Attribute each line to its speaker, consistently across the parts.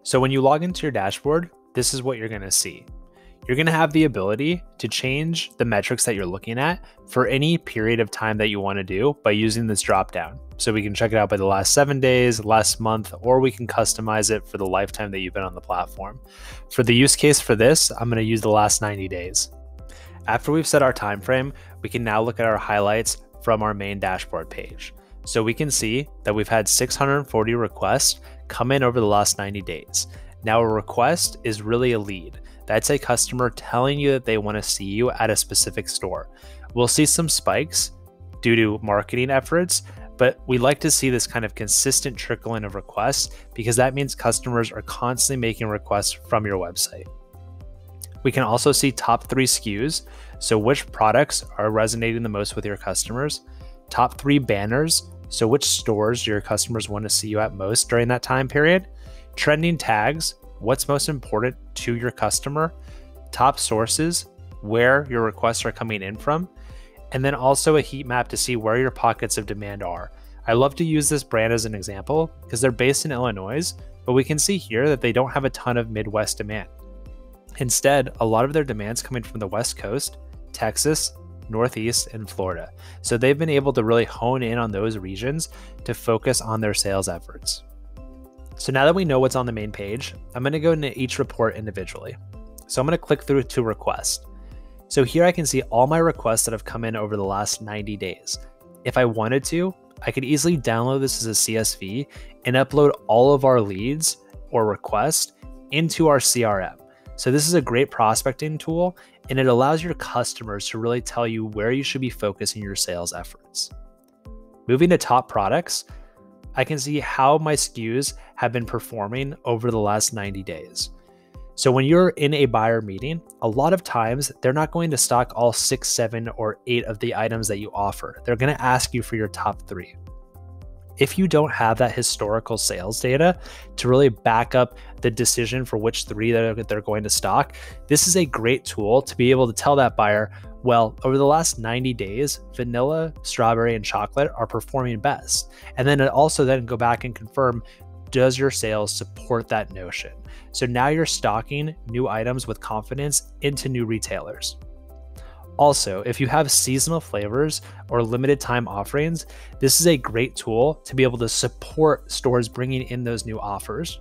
Speaker 1: So when you log into your dashboard, this is what you're going to see. You're going to have the ability to change the metrics that you're looking at for any period of time that you want to do by using this dropdown. So we can check it out by the last 7 days, last month, or we can customize it for the lifetime that you've been on the platform. For the use case for this, I'm going to use the last 90 days. After we've set our time frame, we can now look at our highlights from our main dashboard page. So we can see that we've had 640 requests come in over the last 90 days. Now a request is really a lead. That's a customer telling you that they want to see you at a specific store. We'll see some spikes due to marketing efforts, but we like to see this kind of consistent trickling of requests because that means customers are constantly making requests from your website. We can also see top 3 SKUs, so which products are resonating the most with your customers, top 3 banners, so which stores do your customers want to see you at most during that time period, trending tags, what's most important to your customer, top sources, where your requests are coming in from, and then also a heat map to see where your pockets of demand are. I love to use this brand as an example because they're based in Illinois, but we can see here that they don't have a ton of Midwest demand. Instead, a lot of their demand's coming from the West Coast, Texas, Northeast, and Florida. So they've been able to really hone in on those regions to focus on their sales efforts. So now that we know what's on the main page, I'm going to go into each report individually. So I'm going to click through to request. So here I can see all my requests that have come in over the last 90 days. If I wanted to, I could easily download this as a CSV and upload all of our leads or requests into our CRM. So this is a great prospecting tool, and it allows your customers to really tell you where you should be focusing your sales efforts. Moving to top products, I can see how my SKUs have been performing over the last 90 days. So when you're in a buyer meeting, a lot of times they're not going to stock all 6, 7, or 8 of the items that you offer. They're going to ask you for your top 3. If you don't have that historical sales data to really back up the decision for which 3 that they're going to stock, this is a great tool to be able to tell that buyer, well, over the last 90 days, vanilla, strawberry, and chocolate are performing best. And then also then go back and confirm, does your sales support that notion? So now you're stocking new items with confidence into new retailers. Also, if you have seasonal flavors or limited time offerings, this is a great tool to be able to support stores bringing in those new offers.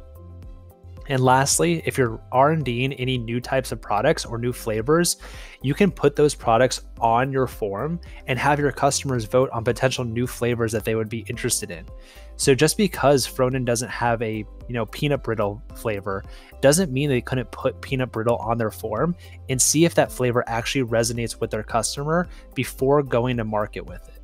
Speaker 1: And lastly, if you're R&Ding any new types of products or new flavors, you can put those products on your form and have your customers vote on potential new flavors that they would be interested in. So just because Fronen doesn't have a peanut brittle flavor doesn't mean they couldn't put peanut brittle on their form and see if that flavor actually resonates with their customer before going to market with it.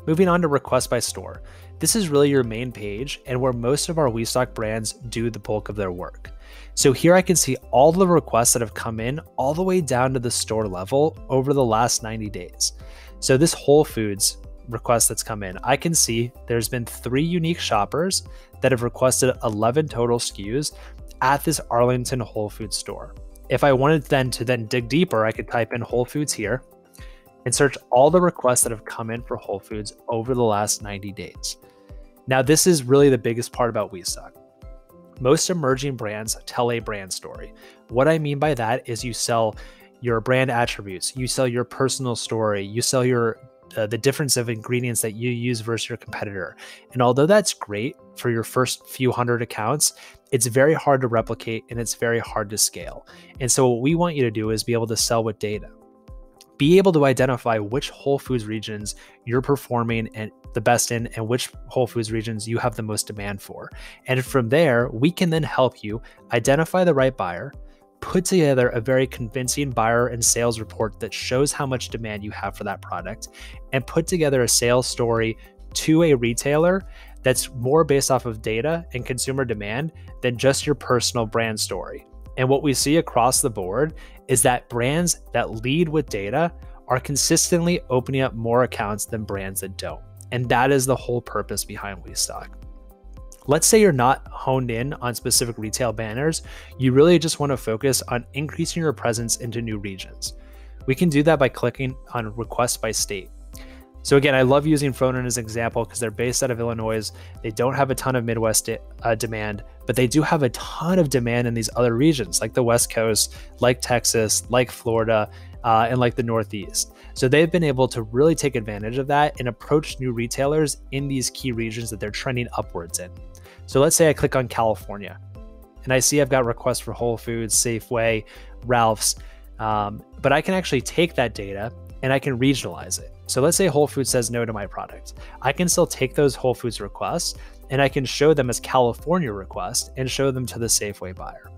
Speaker 1: Moving on to request by store. This is really your main page and where most of our WeStock brands do the bulk of their work. So here I can see all the requests that have come in all the way down to the store level over the last 90 days. So this Whole Foods request that's come in, I can see there's been 3 unique shoppers that have requested 11 total SKUs at this Arlington Whole Foods store. If I wanted to dig deeper, I could type in Whole Foods here and search all the requests that have come in for Whole Foods over the last 90 days. Now, this is really the biggest part about WeStock. Most emerging brands tell a brand story. What I mean by that is you sell your brand attributes, you sell your personal story, you sell the difference of ingredients that you use versus your competitor. And although that's great for your first few hundred accounts, it's very hard to replicate and it's very hard to scale. And so what we want you to do is be able to sell with data. Be able to identify which Whole Foods regions you're performing and the best in and which Whole Foods regions you have the most demand for. And from there, we can then help you identify the right buyer, put together a very convincing buyer and sales report that shows how much demand you have for that product, and put together a sales story to a retailer that's more based off of data and consumer demand than just your personal brand story. And what we see across the board is that brands that lead with data are consistently opening up more accounts than brands that don't. And that is the whole purpose behind WeStock. Let's say you're not honed in on specific retail banners. You really just want to focus on increasing your presence into new regions. We can do that by clicking on request by state. So again, I love using Fronen as an example because they're based out of Illinois. They don't have a ton of Midwest demand, but they do have a ton of demand in these other regions like the West Coast, like Texas, like Florida, and like the Northeast. So they've been able to really take advantage of that and approach new retailers in these key regions that they're trending upwards in. So let's say I click on California and I see I've got requests for Whole Foods, Safeway, Ralph's, but I can actually take that data and I can regionalize it. So let's say Whole Foods says no to my product. I can still take those Whole Foods requests and I can show them as California requests and show them to the Safeway buyer.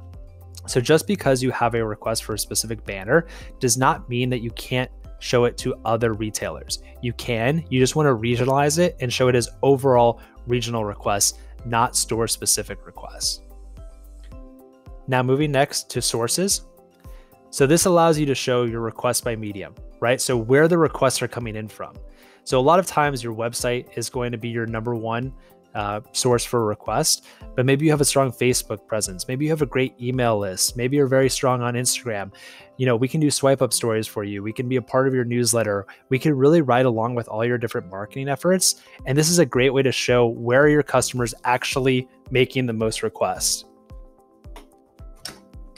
Speaker 1: So just because you have a request for a specific banner does not mean that you can't show it to other retailers. You can, you just want to regionalize it and show it as overall regional requests, not store specific requests. Now moving next to sources. So this allows you to show your requests by medium, right? So where the requests are coming in from. So a lot of times your website is going to be your number one source for a request, but maybe you have a strong Facebook presence. Maybe you have a great email list. Maybe you're very strong on Instagram. We can do swipe up stories for you. We can be a part of your newsletter. We can really ride along with all your different marketing efforts. And this is a great way to show where are your customers actually making the most requests.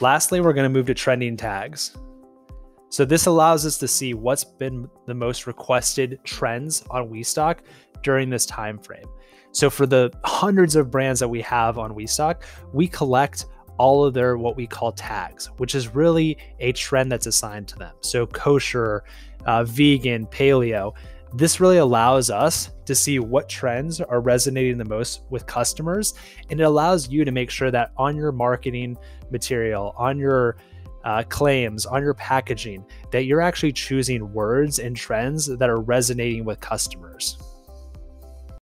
Speaker 1: Lastly, we're going to move to trending tags. So this allows us to see what's been the most requested trends on WeStock during this time frame. So for the hundreds of brands that we have on WeStock, we collect all of their what we call tags, which is really a trend that's assigned to them. So kosher, vegan, paleo. This really allows us to see what trends are resonating the most with customers, and it allows you to make sure that on your marketing material, on your claims, on your packaging, that you're actually choosing words and trends that are resonating with customers.